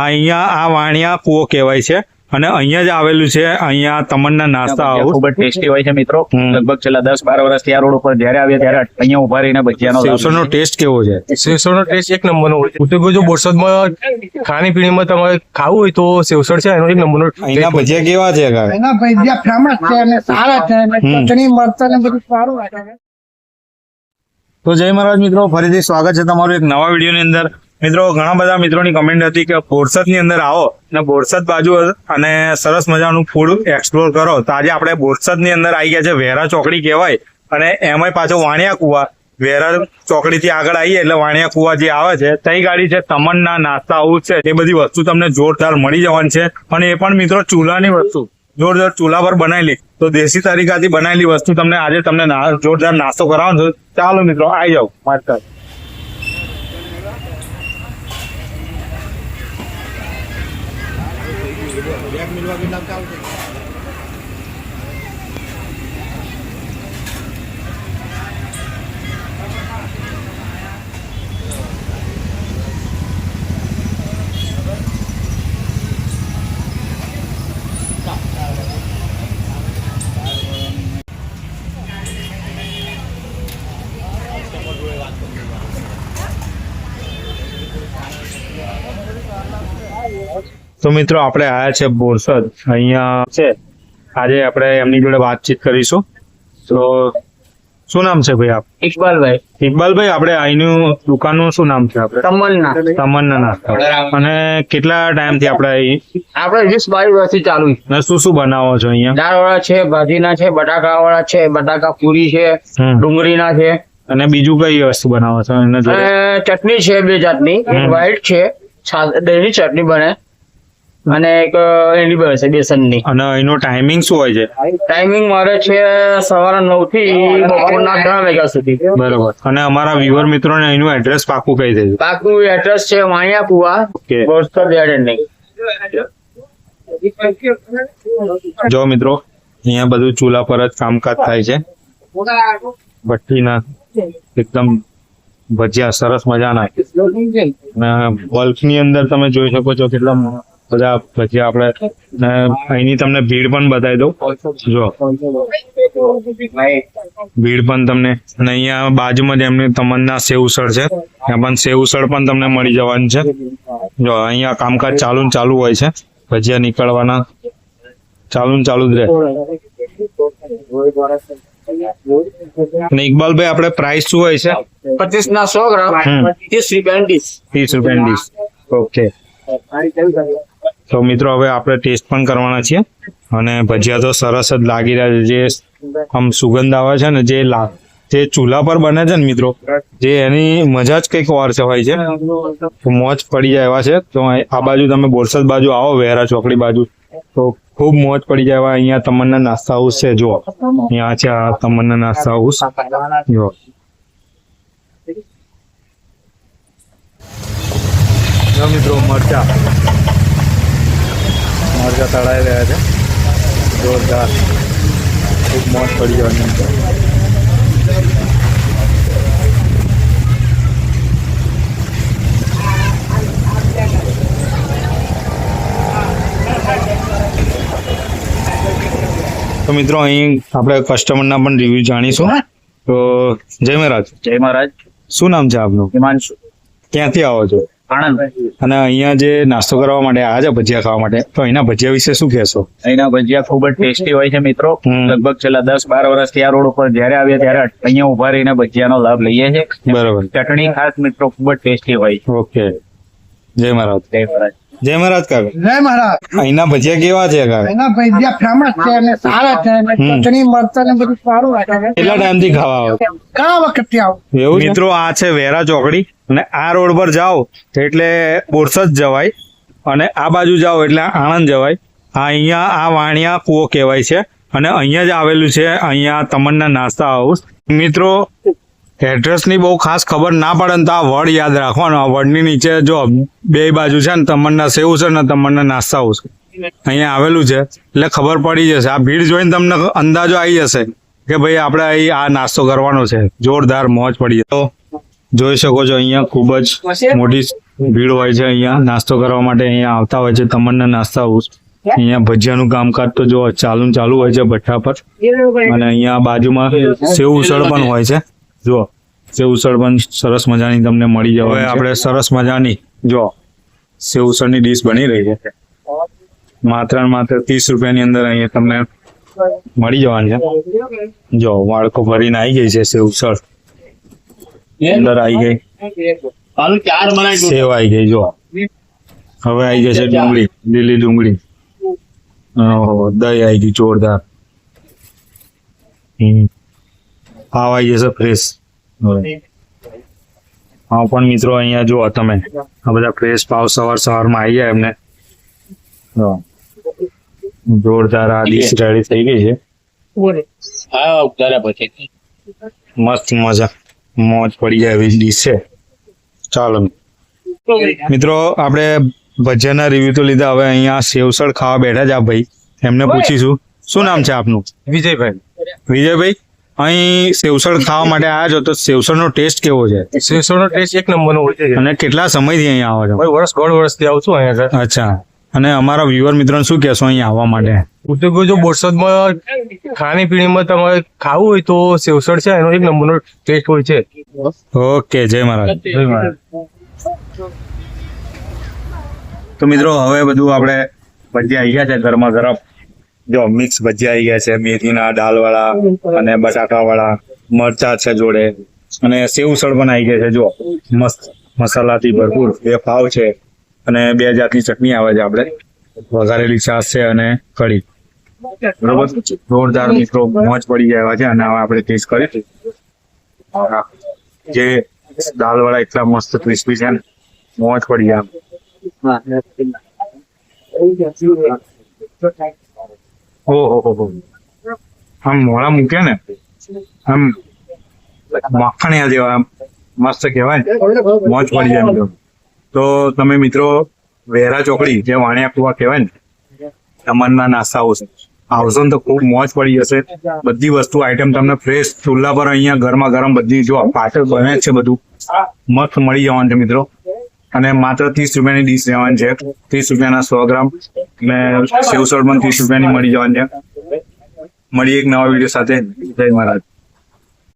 અહીંયા આ વાણિયા કૂવો કહેવાય છે અને અહીંયા જ આવેલું છે અહીંયા તમન્ના નાસ્તા હાઉસ. ખૂબ જ ટેસ્ટી હોય છે મિત્રો. લગભગ છેલ્લા 10-12 વર્ષથી આ રોડ ઉપર જ્યારે આવ્યા ત્યારે અહીંયા ઉભા રહીને ભજીયાનો લાભ સેવસળનો ટેસ્ટ કેવો છે? સેવસળનો ટેસ્ટ એક નંબરનો હોય છે. ઉત્તર જો બોરસદમાં ખાણીપીણીમાં તમારે ખાવું હોય તો સેવસળ છે એનો એક નંબરનો. અહીંના ભજીયા કેવા છે કાકા? એના ભજીયા ફેમસ છે અને સારા છે અને ચટણી મરચાં ને બધું સારું લાગે છે. તો જય મહારાજ મિત્રો, ફરીથી સ્વાગત છે તમારું એક નવા વિડીયોની અંદર. મિત્રો, ઘણા બધા મિત્રોની કમેન્ટ હતી કે બોરસદની અંદર આવો અને બોરસદ બાજુ અને સરસ મજાનું ફૂડ એક્સપ્લોર કરો. તો આજે આપણે બોરસદની અંદર આવી ગયા છે. વેરા ચોકડી કહેવાય અને એમાંય પાછો વાણિયા કુવા. વેરા ચોકડીથી આગળ આવીએ એટલે વાણિયા કુવા જે આવે છે ત્યાં ગાડી છે તમન્ના નાસ્તા હાઉસ છે. એ બધી વસ્તુ તમને જોરદાર મળી જવાની છે અને એ પણ મિત્રો ચૂલાની વસ્તુ, જોરદાર ચૂલા પર બનાવેલી. તો દેશી તરીકાથી બનાવેલી વસ્તુ તમને આજે તમને જોરદાર નાસ્તો કરાવવાનો છે. ચાલો મિત્રો, આવી જાઓ માસ્ટર. તો મિત્રો, આપણે આયા છે બોરસદ. અહીંયા છે આજે આપણે એમની જોડે વાતચીત કરીશું. તો શું નામ છે ભાઈ આપ? ઇકબાલભાઈ. ઇકબાલભાઈ, આપણે અહીંનું દુકાનનું શું નામ છે? આપણે તમન્ના નાસ્તા. અને કેટલા ટાઈમ થી આપણે અહીં? આપણે 20-22 વર્ષથી ચાલુ છે. અને શું શું બનાવો છો અહીંયા? દાળવાળા છે, ભાજીના છે, બટાકાવાળા છે, બટાકા પૂરી છે, ડુંગળીના છે. અને બીજું કઈ વસ્તુ બનાવો છો એના જોડે? અને ચટણી છે, 2 જાતની. એક વ્હાઈટ છે, દહીંની ચટણી બને અને એક એની બને છે બેસનની. અને એનો ટાઈમિંગ શું હોય છે? ટાઈમિંગ મારે છે સવારે 9 થી બપોરના 3 વાગ્યા સુધી. બરોબર. અને અમારા વ્યુઅર મિત્રોને એનું એડ્રેસ પાકું કહી દેજો. પાકું એડ્રેસ છે વાણિયા કુવા, બોરસદ ગાર્ડન. જો મિત્રો, અહીંયા બધું ચૂલા પર જ કામકાજ થાય છે. ભઠ્ઠીના એકદમ ભજીયા સરસ મજાના. અને બલ્ક ની અંદર તમે જોઈ શકો છો કેટલા બધા ભજીયા. આપણે અહીંની તમને ભીડ પણ બતાવી દઉં. જો ભીડ પણ તમને. અને અહીંયા બાજુમાં જ એમની તમન્ના સેવસળ છે. ત્યાં પણ સેવસળ પણ તમને મળી જવાની છે. જો અહીંયા કામકાજ ચાલુ હોય છે. ભજીયા નીકળવાના ચાલુ જ રહે. અને ઇકબાલભાઈ, આપણે પ્રાઇસ શું હોય છે? 25 ના 100 ગ્રામ, 30 રૂપિયાની ડીશ. 30 રૂપિયાની ડીશ. ઓકે. તો મિત્રો, હવે આપણે ટેસ્ટ પણ કરવાના છીએ. અને ભજીયા તો સરસ જ લાગી રહ્યા છે. જે આમ સુગંધ આવે છે ને, જે ચૂલા પર બને છે ને મિત્રો, જે એની મજા જ કંઈક વાર છે હોય છે. તો મોજ પડી જાય એવા છે. તો આ બાજુ તમે બોરસદ બાજુ આવો, વેરા ચોકડી બાજુ, તો ખૂબ મોજ પડી જાય. અહીંયા તમન્ના નાસ્તા હાઉસ છે. જો અહીંયા છે આ તમન્ના નાસ્તા હાઉસ. જો મિત્રો, મરચા તળાઈ રહ્યા છે. જોરદાર, ખૂબ મોજ પડી જવાની. તો મિત્રો, અહીં આપણે કસ્ટમરના પણ રિવ્યુ જાણીશું. તો જય મહારાજ. જય મહારાજ. શું નામ છે આપનું? હિમાંશુ. ક્યાંથી આવો છો? આણંદ. અને અહીંયા જે નાસ્તો કરવા માટે આવ્યા છે ભજીયા ખાવા માટે, તો અહીંના ભજીયા વિશે શું કહેશો? અહીંના ભજીયા ખૂબ જ ટેસ્ટી હોય છે મિત્રો. લગભગ છેલ્લા 10-12 વર્ષથી આ રોડ ઉપર જ્યારે આવ્યા ત્યારે અહીંયા ઉભા રહીને ભજીયાનો લાભ લઈએ છીએ. બરાબર. ચટણી ખાસ મિત્રો ખૂબ જ ટેસ્ટી હોય છે. ઓકે. જય મહારાજ. જય મહારાજ. જય મહારાજ કાકા. જય મહારાજ. અહીંના ભજીયા કેવા છે કાકા? એના ભજીયા ફેમસ છે અને સારા છે અને ચટણી મરચાં ને બધું સારું લાગે છે. કેટલા ટાઈમ થી ખાવા આવો? ઘણા વખતથી આવું. એવું મિત્રો, આ છે વેરા ચોકડી અને આ રોડ પર જાઓ એટલે બોરસદ જવાય અને આ બાજુ જાઓ એટલે આણંદ જવાય. અહીંયા આ વાણિયા કૂવો કહેવાય છે અને અહીંયા જ આવેલું છે અહીંયા તમન્ના નાસ્તા હાઉસ. મિત્રો, એડ્રેસ ની બહુ ખાસ ખબર ના પડે ને તો આ વડ યાદ રાખવાનો. આ વડની નીચે જો 2 બાજુ છે ને તમન્ના સેવસળ ને તમન્ના નાસ્તા હાઉસ અહીંયા આવેલું છે એટલે ખબર પડી જશે. આ ભીડ જોઈને તમને અંદાજો આવી જશે કે ભાઈ આપણે અહીં આ નાસ્તો કરવાનો છે. જોરદાર મોજ પડી જાય. તો જોઈ શકો છો અહીંયા ખૂબ જ મોટી ભીડ હોય છે અહીંયા નાસ્તો કરવા માટે અહીંયા આવતા હોય છે તમન્ના નાસ્તા હાઉસ. અહીંયા ભજીયાનું કામકાજ તો જો ચાલુ ને ચાલુ હોય છે ભઠ્ઠા પર. અને અહીંયા બાજુમાં સેવ ઉસળ પણ હોય છે. જો સેવ ઉસળ પણ સરસ મજાની તમને મળી જાય. હવે આપણે સરસ મજાની જો સેવ ઉસળની ડીશ બની રહી છે. માત્ર ને માત્ર 30 રૂપિયાની અંદર અહીંયા તમને મળી જવાની છે. જો વાળકો ભરીને આવી ગઈ છે સેવ ઉસળ. અંદર આવી ગઈ સેવ આવી ગઈ. જો હવે આવી ગઈ છે ડુંગળી, લીલી ડુંગળી. ઓહો, દહીં આવી ગઈ જોરદાર. પાવ આવી જશે ફ્રેશ. હા પણ મિત્રો અહીંયા જુઓ તમે આ બધા ફ્રેશ પાવ સવારમાં આવી જાય એમને. જો, જોરદાર આ ડીશ રેડી થઈ ગઈ છે. મસ્ત મજા મોજ પડી જાય એવી ડીશ છે. ચાલો મિત્રો આપણે ભજીયાના રિવ્યુ તો લીધા. હવે અહીંયા સેવસળ ખાવા બેઠા છે આ ભાઈ. એમને પૂછીશું શું નામ છે આપનું? વિજયભાઈ. વિજયભાઈ, અહીં સેવસળ ખાવા માટે આવ્યા છો તો સેવસળનો ટેસ્ટ કેવો છે? સેવસળનો ટેસ્ટ એક નંબરનો હોય છે. અને કેટલા સમયથી અહીંયા આવો છો? ભાઈ દોઢ વર્ષથી આવું છું અહીંયા સર. અચ્છા, અને અમારા વ્યુઅર મિત્રોને શું કહેશો અહીંયા આવવા માટે? ઉદ્યોગો જો બોરસદમાં ખાણીપીણીમાં તમારે ખાવું હોય તો સેવસળ છે એનો એક નંબરનો ટેસ્ટ હોય છે. ઓકે, જય મહારાજ. તો મિત્રો હવે બધું આપણે ભજીયા આવી ગયા છે ગરમા ગરમ. જો મિક્સ ભજીયા આવી ગયા છે, મેથીના દાળવાળા અને બટાકાવાળા, મરચા છે જોડે, અને સેવ ઉસળ પણ આવી ગયા છે. જો મસ્ત મસાલાથી ભરપૂર 2 પાવ છે અને 2 જાતની ચટણી આવે છે. આપણે વઘારેલી છાશ છે અને કઢી. બરોબર, જોરદાર મિત્રો મોજ પડી ગયા એવા છે. અને હવે આપણે ટેસ્ટ કરીશું. જે દાળવાળા એટલા મસ્ત ક્રિસ્પી છે ને, મોજ પડી ગયા. ઓહો, આમ મોડા મૂકે ને આમ માખણિયા જેવા આમ મસ્ત કહેવાય ને, મોજ પડી જાય મિત્રો. તો તમે મિત્રો વેરા ચોકડી જે વાણિયા કુવા કહેવાય ને, તમન્ના નાસ્તા હાઉસ આવશો ને તો ખૂબ મોજ પડી જશે. બધી વસ્તુ આઈટમ તમને ફ્રેશ ચૂલા પર અહીંયા ગરમા ગરમ બધી જો પાછળ બને છે બધું મસ્ત મળી જવાનું છે મિત્રો. અને માત્ર 30 રૂપિયાની ડીશ લેવાની છે. 30 રૂપિયાના 100 ગ્રામ અને સેવસળ પણ 30 રૂપિયાની મળી જવાની છે. મળી એક નવા વિડીયો સાથે. જય મહારાજ.